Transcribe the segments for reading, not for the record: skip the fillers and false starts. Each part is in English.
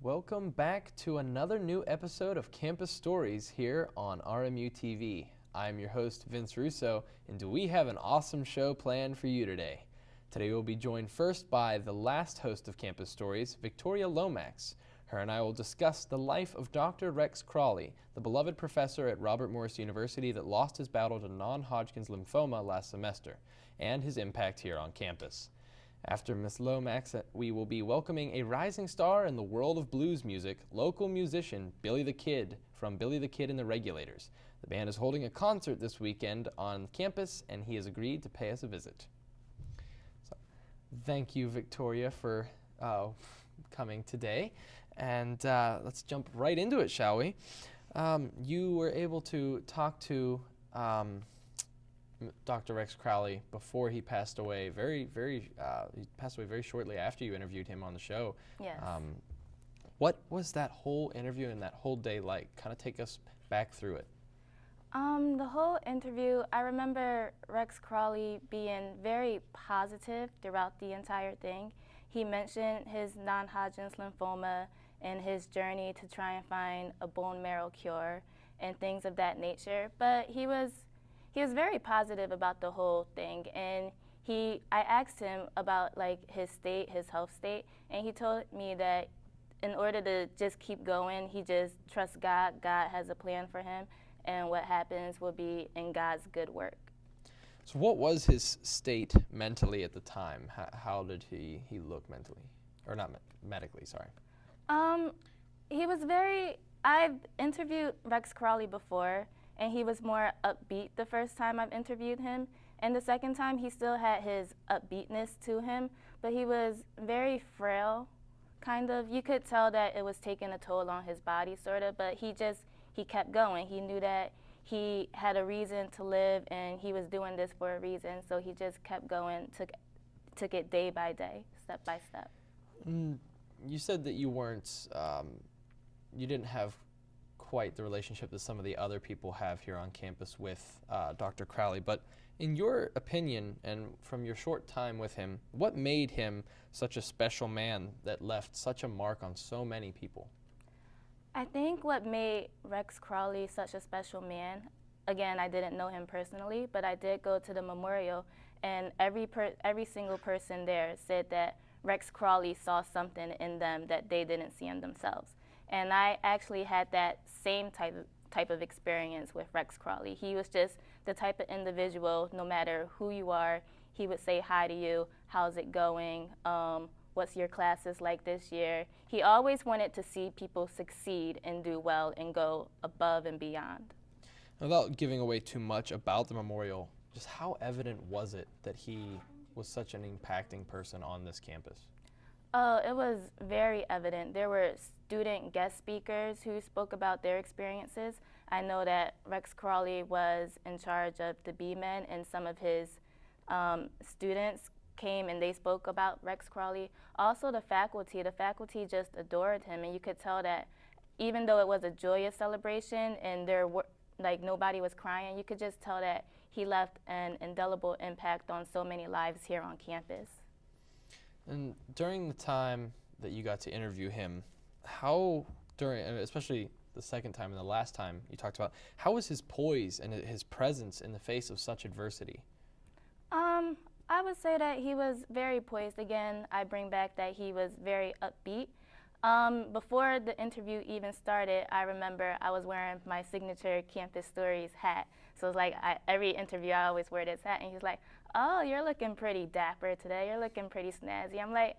Welcome back to another new episode of Campus Stories here on RMU TV. I'm your host, Vince Russo, and we have an awesome show planned for you today. Today we'll be joined first by the last host of Campus Stories, Victoria Lomax. Her and I will discuss the life of Dr. Rex Crawley, the beloved professor at Robert Morris University that lost his battle to non-Hodgkin's lymphoma last semester, and his impact here on campus. After Miss Lomax, we will be welcoming a rising star in the world of blues music, local musician Billy the Kid from Billy the Kid and the Regulators. The band is holding a concert this weekend on campus, and he has agreed to pay us a visit. So, thank you, Victoria, for coming today. And let's jump right into it, shall we? You were able to talk to Dr. Rex Crawley before he passed away. He passed away very shortly after you interviewed him on the show. Yes. What was that whole interview and that whole day like? Kind of take us back through it. The whole interview, I remember Rex Crawley being very positive throughout the entire thing. He mentioned his non-Hodgkin's lymphoma and his journey to try and find a bone marrow cure and things of that nature. But he was very positive about the whole thing, and I asked him about like his health state, and he told me that in order to just keep going, he just trusts God. God has a plan for him, and what happens will be in God's good work. So what was his state mentally at the time? How did he look mentally? Or not medically, sorry. He was I've interviewed Rex Crawley before, and he was more upbeat the first time I've interviewed him. And the second time, he still had his upbeatness to him, but he was very frail, kind of. You could tell that it was taking a toll on his body, sort of, but he kept going. He knew that he had a reason to live, and he was doing this for a reason, so he just kept going, took it day by day, step by step. You said that you weren't, you didn't have quite the relationship that some of the other people have here on campus with Dr. Crawley, but in your opinion and from your short time with him, what made him such a special man that left such a mark on so many people? I think what made Rex Crawley such a special man, again, I didn't know him personally, but I did go to the memorial, and every single person there said that Rex Crawley saw something in them that they didn't see in themselves. And I actually had that same type of experience with Rex Crawley. He was just the type of individual, no matter who you are, he would say hi to you, how's it going, what's your classes like this year. He always wanted to see people succeed and do well and go above and beyond. Without giving away too much about the memorial, just how evident was it that he was such an impacting person on this campus? Oh, it was very evident. There were student guest speakers who spoke about their experiences. I know that Rex Crawley was in charge of the B-Men, and some of his students came and they spoke about Rex Crawley. Also the faculty just adored him, and you could tell that even though it was a joyous celebration and nobody was crying, you could just tell that he left an indelible impact on so many lives here on campus. And during the time that you got to interview him, especially the second time and the last time you talked about, how was his poise and his presence in the face of such adversity? I would say that he was very poised. Again, I bring back that he was very upbeat. Before the interview even started, I remember I was wearing my signature Campus Stories hat. So it's like every interview I always wear this hat, and he's like, "Oh, you're looking pretty dapper today. You're looking pretty snazzy." I'm like,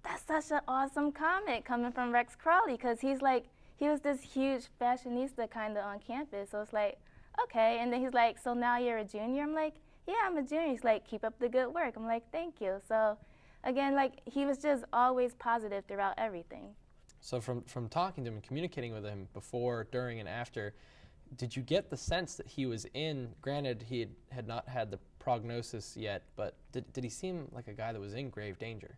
that's such an awesome comment coming from Rex Crawley, because he was this huge fashionista kind of on campus. So it's like, okay. And then he's like, "So now you're a junior?" I'm like, "Yeah, I'm a junior." He's like, "Keep up the good work." I'm like, "Thank you." So again, he was just always positive throughout everything. So from talking to him and communicating with him before, during, and after, did you get the sense that he was granted he had not had the prognosis yet, but did he seem like a guy that was in grave danger?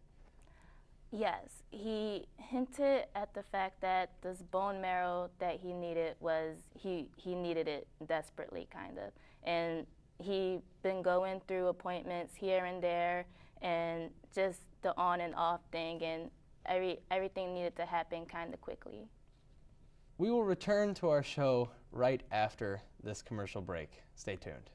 Yes, he hinted at the fact that this bone marrow that he needed he needed it desperately, kind of. And he been going through appointments here and there, and just the on and off thing, and everything needed to happen kind of quickly. We will return to our show right after this commercial break. Stay tuned.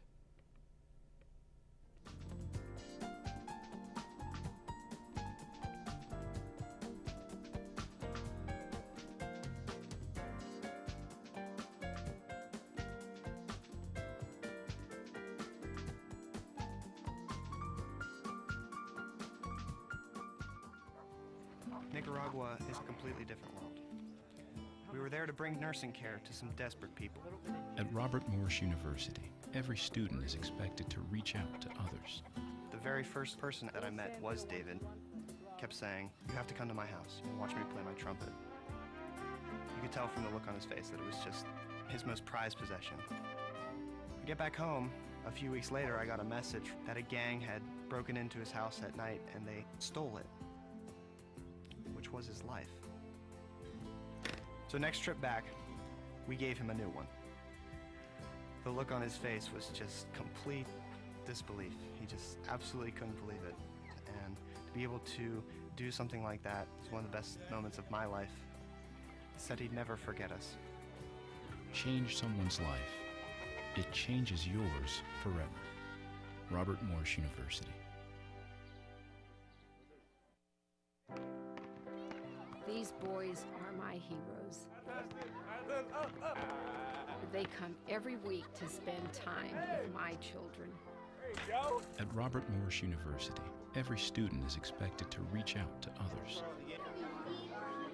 Nicaragua is a completely different world. We were there to bring nursing care to some desperate people. At Robert Morris University, every student is expected to reach out to others. The very first person that I met was David. Kept saying, "You have to come to my house and watch me play my trumpet." You could tell from the look on his face that it was just his most prized possession. I get back home. A few weeks later, I got a message that a gang had broken into his house at night and they stole it, which was his life. So next trip back, we gave him a new one. The look on his face was just complete disbelief. He just absolutely couldn't believe it. And to be able to do something like that is one of the best moments of my life. He said he'd never forget us. Change someone's life. It changes yours forever. Robert Morris University. These boys are my heroes. They come every week to spend time with my children. At Robert Morris University, every student is expected to reach out to others.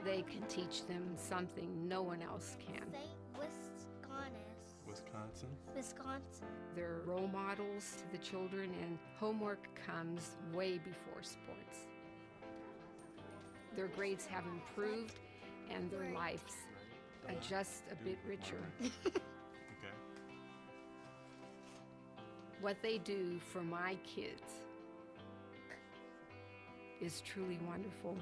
They can teach them something no one else can. Wisconsin. They're role models to the children, and homework comes way before sports. Their grades have improved, and their lives are just a bit richer. Okay. What they do for my kids is truly wonderful.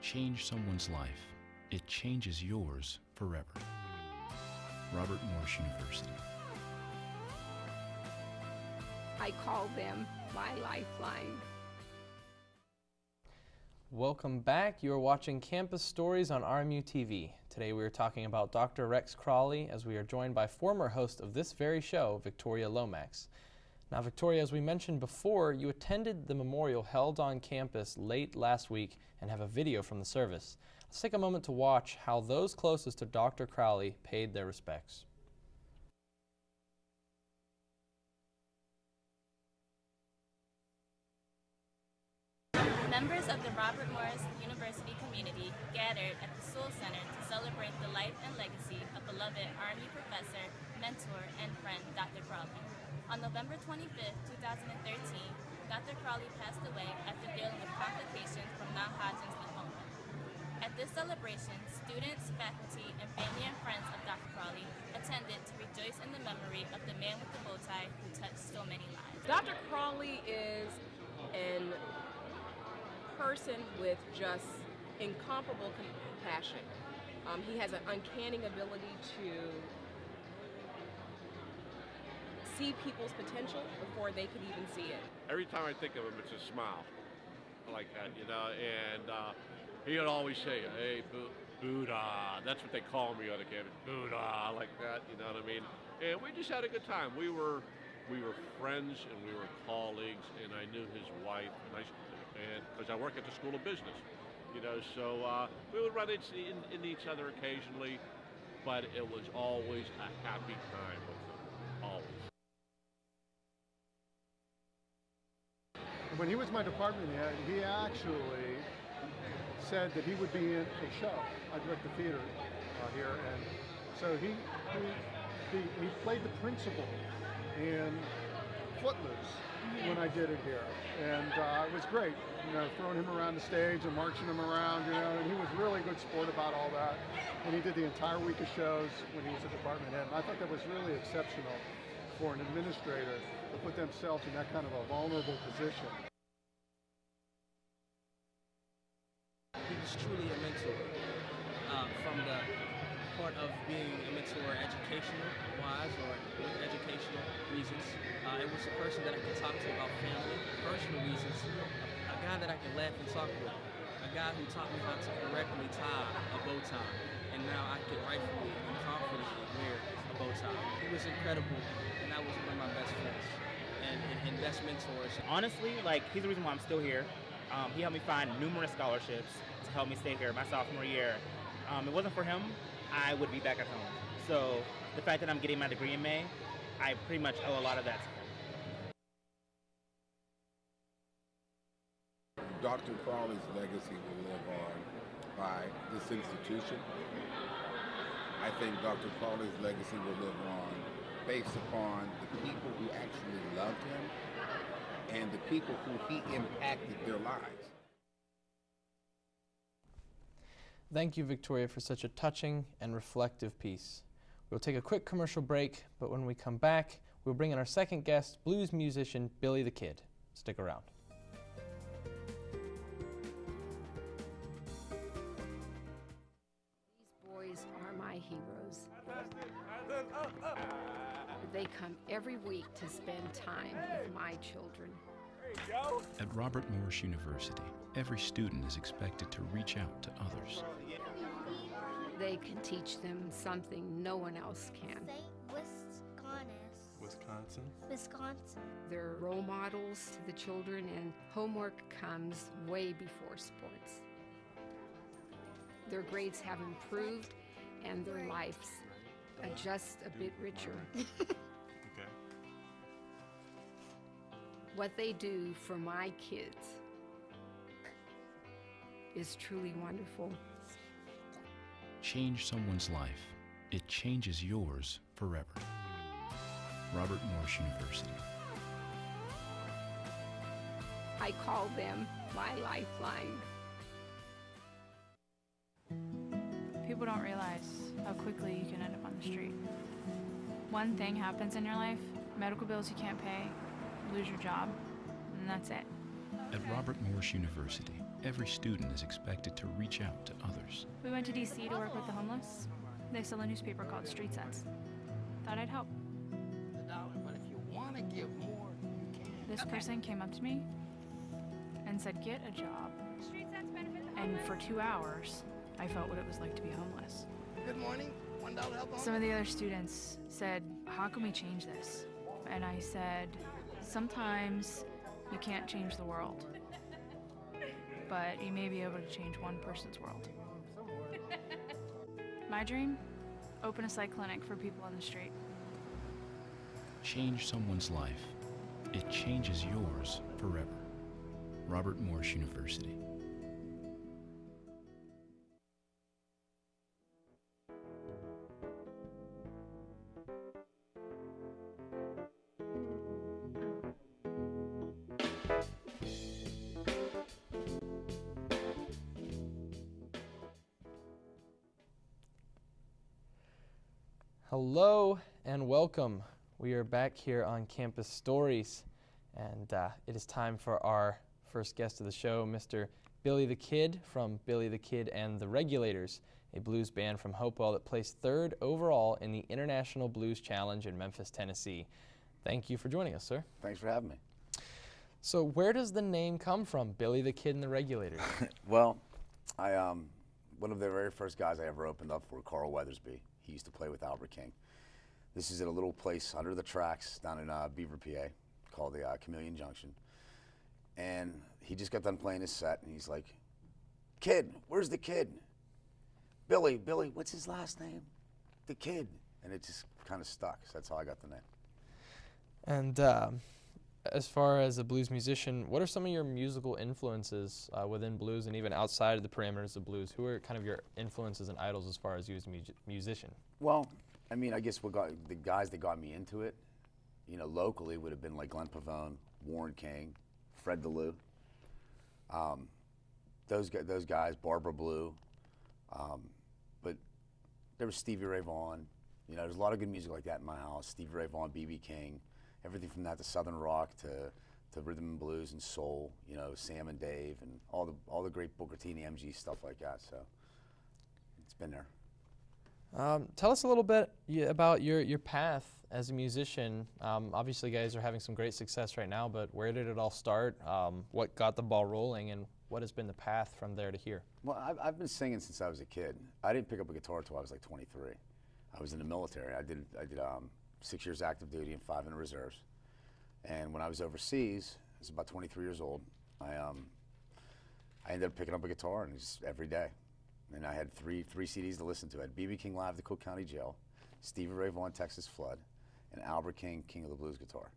Change someone's life. It changes yours forever. Robert Morris University. I call them my lifeline. Welcome back. You are watching Campus Stories on RMU TV. Today we are talking about Dr. Rex Crawley as we are joined by former host of this very show, Victoria Lomax. Now, Victoria, as we mentioned before, you attended the memorial held on campus late last week and have a video from the service. Let's take a moment to watch how those closest to Dr. Crawley paid their respects. Members of the Robert Morris University community gathered at the Soul Center to celebrate the life and legacy of beloved Army professor, mentor, and friend Dr. Crawley. On November 25, 2013, Dr. Crawley passed away after dealing with complications from non-Hodgkin's lymphoma. At this celebration, students, faculty, and family and friends of Dr. Crawley attended to rejoice in the memory of the man with the bow tie who touched so many lives. Dr. Crawley is an person with just incomparable compassion. He has an uncanny ability to see people's potential before they could even see it. Every time I think of him, it's a smile like that, you know, and he would always say, "Hey, Buddha," that's what they call me on the campus, Buddha, like that, you know what I mean? And we just had a good time. We were friends and we were colleagues, and I knew his wife, and because I work at the School of Business, you know, so we would run into each other occasionally, but it was always a happy time with him, always. When he was my department head, he actually said that he would be in a show. I direct the theater here, and so he played the principal in Footloose when I did it here, and it was great. You know, throwing him around the stage and marching him around, you know, and he was really good sport about all that. And he did the entire week of shows when he was a department head, and I thought that was really exceptional for an administrator to put themselves in that kind of a vulnerable position. He was truly a mentor. From the part of being a mentor educational-wise or with educational reasons, it was a person that I could talk to about family, personal reasons, a guy that I could laugh and talk with. a guy who taught me how to correctly tie a bow tie, and now I can rightfully and confidently wear a bow tie. He was incredible, and that was one of my best friends and best mentors. Honestly, like, he's the reason why I'm still here. He helped me find numerous scholarships to help me stay here my sophomore year. If it wasn't for him, I would be back at home. So the fact that I'm getting my degree in May, I pretty much owe a lot of that to him. Dr. Crawley's legacy will live on by this institution. I think Dr. Crawley's legacy will live on based upon the people who actually loved him and the people who he impacted their lives. Thank you, Victoria, for such a touching and reflective piece. We'll take a quick commercial break, but when we come back, we'll bring in our second guest, blues musician Billy the Kid. Stick around. These boys are my heroes. They come every week to spend time with my children. At Robert Morris University, every student is expected to reach out to others. They can teach them something no one else can. Wisconsin. Wisconsin. They're role models to the children, and homework comes way before sports. Their grades have improved, and their lives are just a bit richer. Okay. What they do for my kids is truly wonderful. Change someone's life. It changes yours forever. Robert Morris University. I call them my lifeline. People don't realize how quickly you can end up on the street. One thing happens in your life, medical bills you can't pay, lose your job, and that's it. At Robert Morris University, every student is expected to reach out to others. We went to DC to work with the homeless. They sell a newspaper called Street Sense. Thought I'd help. But if you want to give more, you can. This person came up to me and said, "Get a job." And for 2 hours, I felt what it was like to be homeless. Good morning. $1 help. Some of the other students said, "How can we change this?" And I said, "Sometimes you can't change the world, but you may be able to change one person's world." My dream? Open a psych clinic for people on the street. Change someone's life. It changes yours forever. Robert Morris University. Hello and welcome. We are back here on Campus Stories, and it is time for our first guest of the show, Mr. Billy the Kid from Billy the Kid and the Regulators, a blues band from Hopewell that placed 3rd overall in the International Blues Challenge in Memphis, Tennessee. Thank you for joining us, sir. Thanks for having me. So where does the name come from, Billy the Kid and the Regulators? Well, one of the very first guys I ever opened up for, Carl Weathersby. He used to play with Albert King. This is at a little place under the tracks down in Beaver, PA, called the Chameleon Junction. And he just got done playing his set, and he's like, "Kid, where's the kid? Billy, what's his last name? The Kid." And it just kind of stuck, so that's how I got the name. And as far as a blues musician, what are some of your musical influences within blues and even outside of the parameters of blues? Who are kind of your influences and idols as far as you as a musician? Well, I mean, I guess the guys that got me into it, locally would have been like Glenn Pavone, Warren King, Fred DeLue. Those guys, Barbara Blue. But there was Stevie Ray Vaughan. There's a lot of good music like that in my house. Stevie Ray Vaughan, B.B. King. Everything from that to Southern rock to rhythm and blues and soul, Sam and Dave and all the great Booker T and the MG stuff like that. So it's been there. Tell us a little bit about your path as a musician. Obviously, you guys are having some great success right now, but where did it all start? What got the ball rolling, and what has been the path from there to here? Well, I've been singing since I was a kid. I didn't pick up a guitar until I was like 23. I was in the military. I did 6 years active duty and 5 in the reserves. And when I was overseas, I was about 23 years old. I ended up picking up a guitar and just every day. And I had three CDs to listen to. I had B.B. King Live, the Cook County Jail, Stevie Ray Vaughan, Texas Flood, and Albert King, King of the Blues guitar.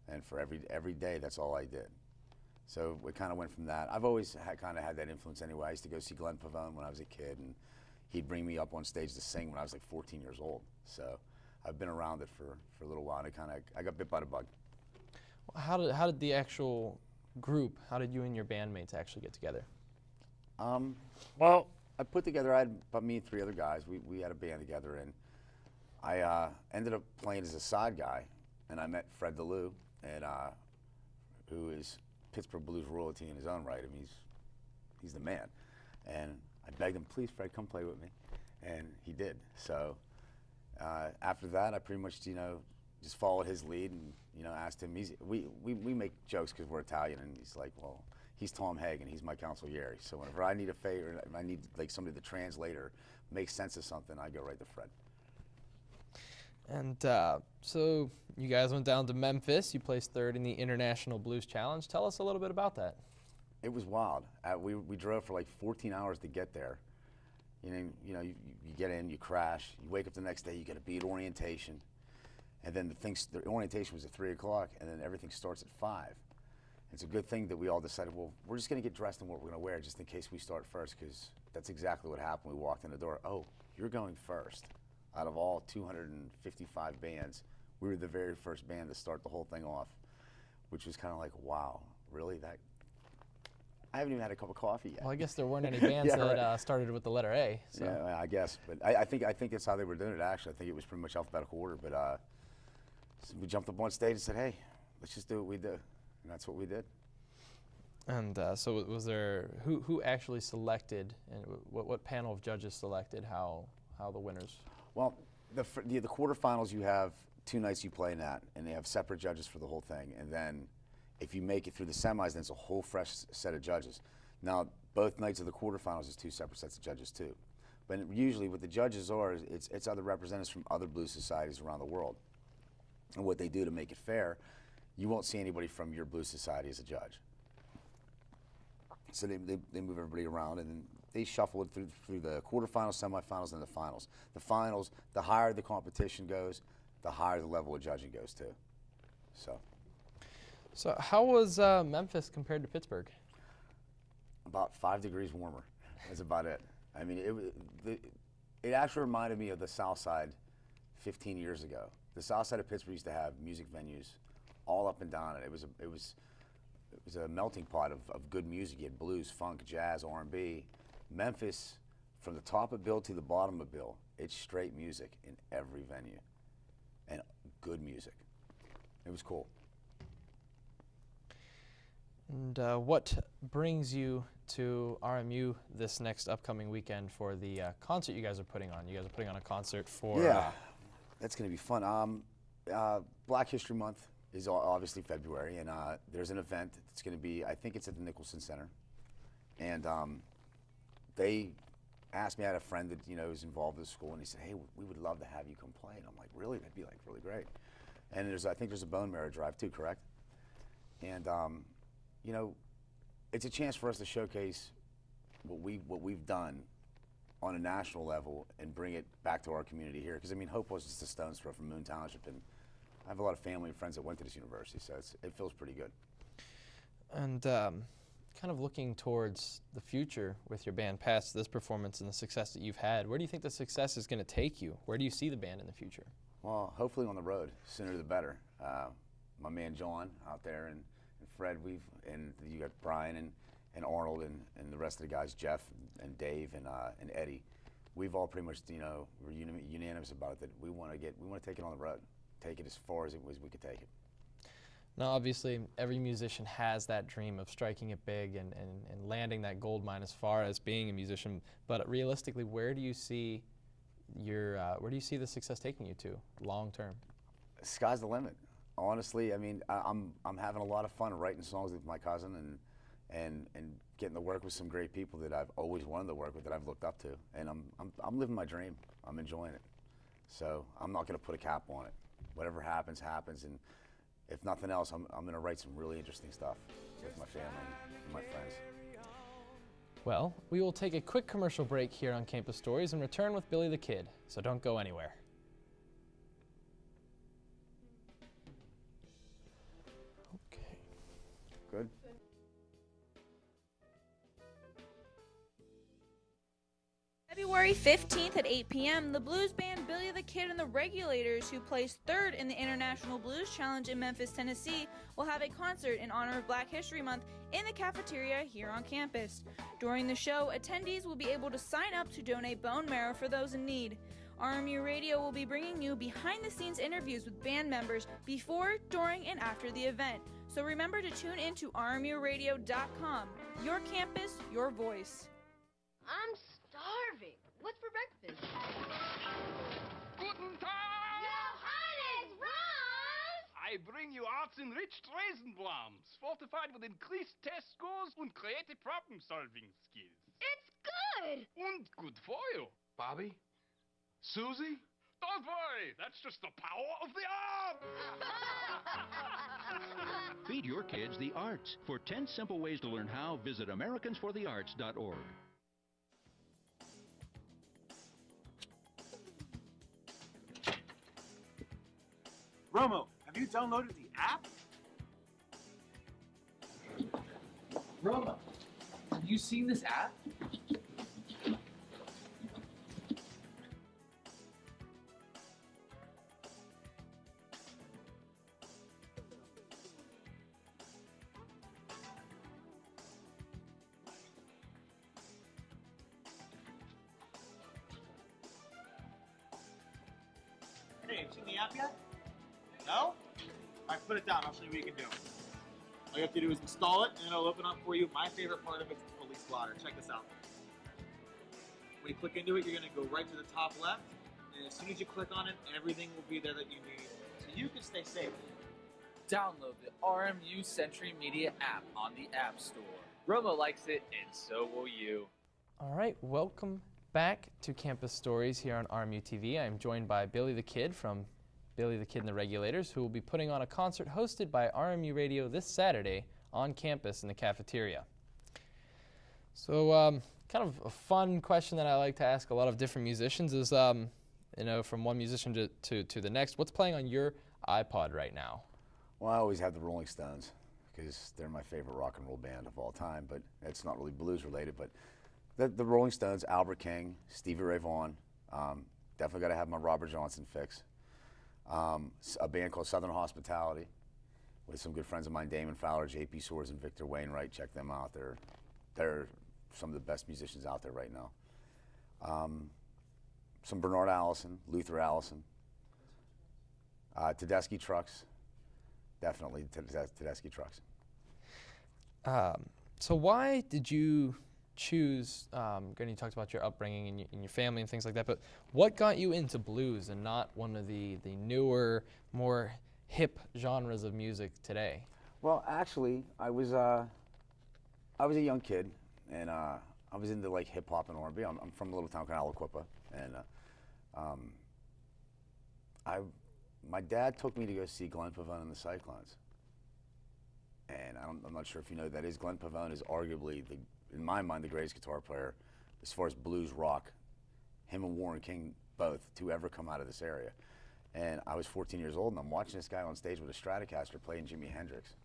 And for every day, that's all I did. So it kind of went from that. I've always kind of had that influence anyway. I used to go see Glenn Pavone when I was a kid, and he'd bring me up on stage to sing when I was like 14 years old. So I've been around it for a little while, and I got bit by the bug. How did the actual group, how did you and your bandmates actually get together? Well, I put together, I had about me and 3 other guys. We had a band together, and I ended up playing as a side guy, and I met Fred DeLue, and who is Pittsburgh blues royalty in his own right. I mean, he's the man. And I begged him, please, Fred, come play with me, and he did. So after that, I pretty much, just followed his lead and, asked him. We make jokes because we're Italian, and he's like, well, he's Tom Hagen, he's my consigliere. So whenever I need a favor, I need like somebody to translate or make sense of something, I go right to Fred. And so you guys went down to Memphis. You placed 3rd in the International Blues Challenge. Tell us a little bit about that. It was wild. We drove for like 14 hours to get there. You get in, you crash, you wake up the next day, you get a beat orientation, and then the orientation was at 3 o'clock, and then everything starts at 5. It's a good thing that we all decided, well, we're just going to get dressed in what we're going to wear just in case we start first, because that's exactly what happened. We walked in the door. Oh, you're going first. Out of all 255 bands, we were the very first band to start the whole thing off, which was kind of like, wow, really? I haven't even had a cup of coffee yet. Well, I guess there weren't any bands yeah, that started with the letter A. So. Yeah, I guess. But I think that's how they were doing it, actually. I think it was pretty much alphabetical order. But so we jumped up on stage and said, hey, let's just do what we do. And that's what we did. And so was there, who actually selected, and what panel of judges selected how the winners? Well, the quarterfinals, you have 2 nights you play in that, and they have separate judges for the whole thing. And then if you make it through the semis, then it's a whole fresh set of judges. Now, both nights of the quarterfinals is 2 separate sets of judges too. But usually what the judges are, it's other representatives from other blues societies around the world. And what they do to make it fair, you won't see anybody from your blues society as a judge. So they move everybody around, and then they shuffle it through the quarterfinals, semifinals, and the finals. The finals, the higher the competition goes, the higher the level of judging goes too. So how was Memphis compared to Pittsburgh? About 5 degrees warmer. That's about it. I mean, it actually reminded me of the South Side 15 years ago. The South Side of Pittsburgh used to have music venues all up and down it. It was a melting pot of good music. You had blues, funk, jazz, R&B. Memphis, from the top of bill to the bottom of bill, it's straight music in every venue, and good music. It was cool. And what brings you to RMU this next upcoming weekend for the concert you guys are putting on? You guys are putting on a concert for... Yeah, that's going to be fun. Black History Month is obviously February, and there's an event. It's going to be, I think it's at the Nicholson Center. And they asked me, I had a friend that is involved with the school, and he said, hey, we would love to have you come play. And I'm like, really? That'd be like really great. And I think there's a bone marrow drive too, correct? And it's a chance for us to showcase what we've done on a national level and bring it back to our community here. Because I mean, Hope was just a stone's throw from Moon Township, and I have a lot of family and friends that went to this university, so it feels pretty good. And kind of looking towards the future with your band past this performance and the success that you've had, where do you think the success is going to take you? Where do you see the band in the future? Well, hopefully on the road, sooner the better. My man John out there and Fred, and you got Brian and Arnold and the rest of the guys, Jeff and Dave and Eddie. We've all pretty much, we're unanimous about it that we want to take it on the road, take it as far as we could take it. Now, obviously, every musician has that dream of striking it big and landing that gold mine as far as being a musician. But realistically, where do you see where do you see the success taking you to long term? Sky's the limit. Honestly, I mean, I'm having a lot of fun writing songs with my cousin and getting to work with some great people that I've always wanted to work with, that I've looked up to, and I'm living my dream. I'm enjoying it. So I'm not going to put a cap on it. Whatever happens, happens, and if nothing else, I'm going to write some really interesting stuff with my family and my friends. Well, we will take a quick commercial break here on Campus Stories and return with Billy the Kid, so don't go anywhere. Okay. Good. February 15th at 8 p.m., the blues band Billy the Kid and the Regulators, who placed third in the International Blues Challenge in Memphis, Tennessee, will have a concert in honor of Black History Month in the cafeteria here on campus. During the show, attendees will be able to sign up to donate bone marrow for those in need. RMU Radio will be bringing you behind-the-scenes interviews with band members before, during, and after the event. So remember to tune in to rmuradio.com. Your campus, your voice. I'm starving. What's for breakfast? Guten Tag! Johannes, Ron! I bring you arts-enriched Raisinblums, fortified with increased test scores and creative problem-solving skills. It's good! And good for you. Bobby? Susie? Don't worry, that's just the power of the arts! Feed your kids the arts. For 10 simple ways to learn how, visit AmericansForTheArts.org. Romo, have you downloaded the app? Roma, have you seen this app? Hey, have you seen the app yet? No? All right, put it down. I'll show you what you can do. All you have to do is install it, and it'll open up for you. My favorite part of it is the police blotter. Check this out. When you click into it, you're going to go right to the top left, and as soon as you click on it, everything will be there that you need, so you can stay safe. Download the RMU Century Media app on the App Store. Romo likes it, and so will you. All right, welcome back to Campus Stories here on RMU TV. I'm joined by Billy the Kid from Billy the Kid and the Regulators, who will be putting on a concert hosted by RMU Radio this Saturday on campus in the cafeteria. So kind of a fun question that I like to ask a lot of different musicians is, from one musician to the next, what's playing on your iPod right now? Well, I always have the Rolling Stones because they're my favorite rock and roll band of all time, but it's not really blues related. But the Rolling Stones, Albert King, Stevie Ray Vaughan, definitely got to have my Robert Johnson fix. A band called Southern Hospitality with some good friends of mine, Damon Fowler, J.P. Soares, and Victor Wainwright. Check them out. They're some of the best musicians out there right now. Some Bernard Allison, Luther Allison, Tedeschi Trucks, definitely Tedeschi Trucks. So why did you choose, you talked about your upbringing and your family and things like that, but what got you into blues and not one of the newer, more hip genres of music today? Well, actually, I was a young kid, and I was into like hip hop and R&B. I'm from a little town called Aliquippa, and my dad took me to go see Glenn Pavone and the Cyclones. And I'm not sure if you know who that is. Glenn Pavone is arguably, in my mind, the greatest guitar player as far as blues rock. Him and Warren King both to ever come out of this area. And I was 14 years old, and I'm watching this guy on stage with a Stratocaster playing Jimi Hendrix.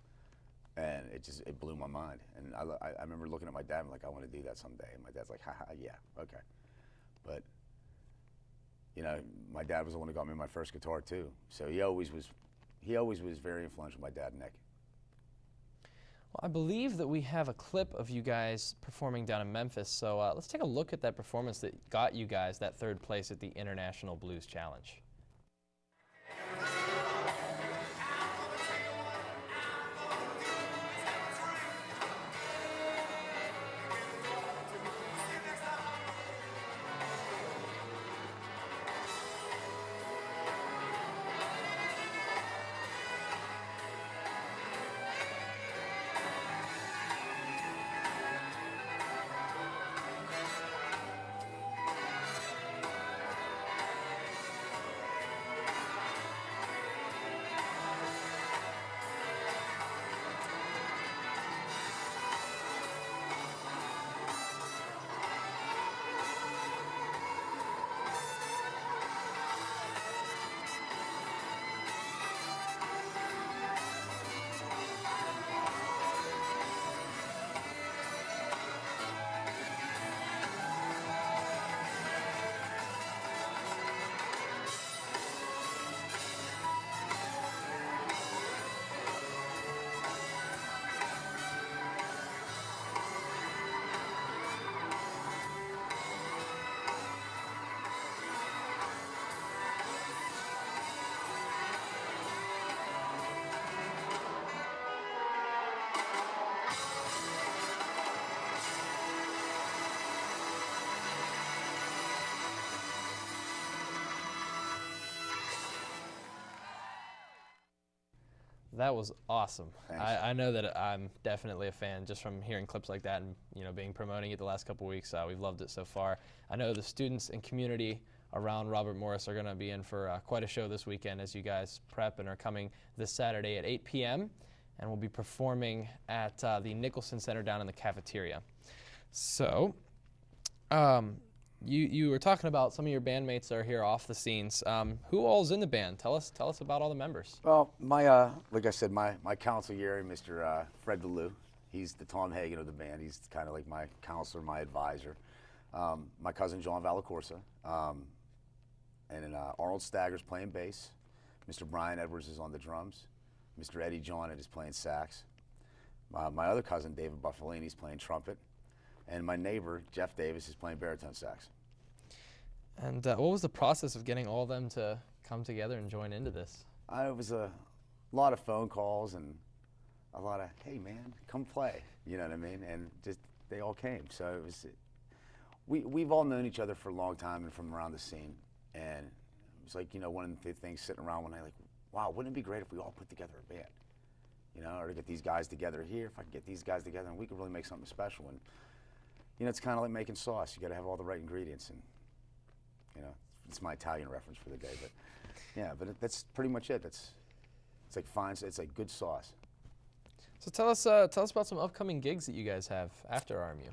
And it blew my mind. And I remember looking at my dad and like, I want to do that someday. And my dad's like, haha, yeah, okay. But, my dad was the one who got me my first guitar too. So he always was very influential, my dad, Nick. Well, I believe that we have a clip of you guys performing down in Memphis, so let's take a look at that performance that got you guys that third place at the International Blues Challenge. That was awesome. Thanks. I know that I'm definitely a fan just from hearing clips like that and being promoting it the last couple weeks. We've loved it so far. I know the students and community around Robert Morris are going to be in for quite a show this weekend as you guys prep and are coming this Saturday at 8 p.m. and we'll be performing at the Nicholson Center down in the cafeteria. So, you were talking about some of your bandmates are here off the scenes. Who all's in the band? Tell us about all the members. Well, like I said, my counselor, Mr. Fred DeLue, he's the Tom Hagen of the band. He's kind of like my counselor, my advisor. My cousin John Valacorsa, and then Arnold Stagger's playing bass. Mr. Brian Edwards is on the drums. Mr. Eddie John is playing sax. My other cousin David Buffalini is playing trumpet. And my neighbor, Jeff Davis, is playing baritone sax. And what was the process of getting all of them to come together and join into this? It was a lot of phone calls and a lot of, hey man, come play, you know what I mean? And just, they all came. So it was, we've all known each other for a long time and from around the scene. And it was like, one of the things sitting around one night, like, wow, wouldn't it be great if we all put together a band? Or to get these guys together here, if I could get these guys together and we could really make something special. And it's kind of like making sauce. You got to have all the right ingredients, and it's my Italian reference for the day. But yeah, that's pretty much it. It's like fine. It's like good sauce. So tell us about some upcoming gigs that you guys have after RMU.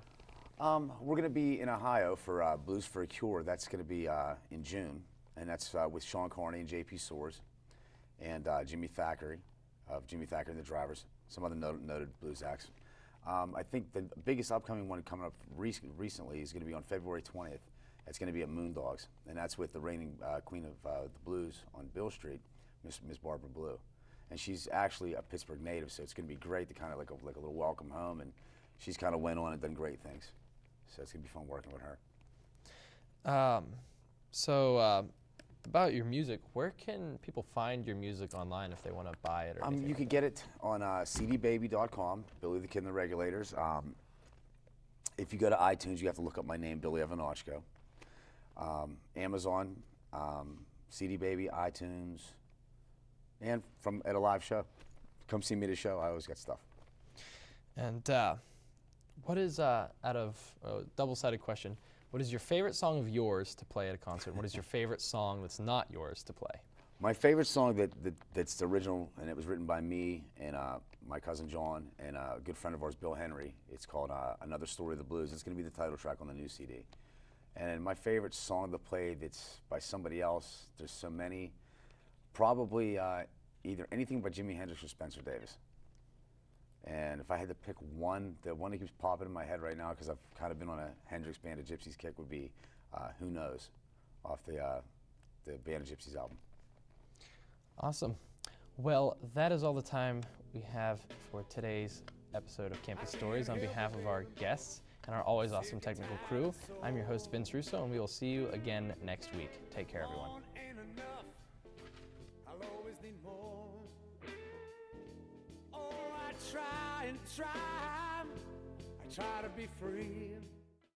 We're going to be in Ohio for Blues for a Cure. That's going to be in June, and that's with Sean Carney and J.P. Soares and Jimmy Thackeray of Jimmy Thackeray and the Drivers, some other noted blues acts. I think the biggest upcoming one coming up recently is going to be on February 20th. It's going to be at Moondogs, and that's with the reigning queen of the blues on Bill Street, Miss Barbara Blue. And she's actually a Pittsburgh native, so it's going to be great to kind of like a little welcome home, and she's kind of went on and done great things. So it's going to be fun working with her. About your music, where can people find your music online if they want to buy it? Or you can get it on cdbaby.com, Billy the Kid and the Regulators. If you go to iTunes, you have to look up my name, Billy Evanochko. Amazon, CD Baby, iTunes, and at a live show. Come see me at a show. I always got stuff. And what is, out of a double-sided question, what is your favorite song of yours to play at a concert? What is your favorite song that's not yours to play? My favorite song that's the original, and it was written by me and my cousin John and a good friend of ours, Bill Henry. It's called Another Story of the Blues. It's going to be the title track on the new CD. And my favorite song to play that's by somebody else, there's so many, probably either anything by Jimi Hendrix or Spencer Davis. And if I had to pick one, the one that keeps popping in my head right now, because I've kind of been on a Hendrix Band of Gypsies kick, would be Who Knows, off the Band of Gypsies album. Awesome. Well, that is all the time we have for today's episode of Campus Stories. On behalf of our guests and our always awesome technical crew, I'm your host, Vince Russo, and we will see you again next week. Take care, everyone. Try and try, I try to be free.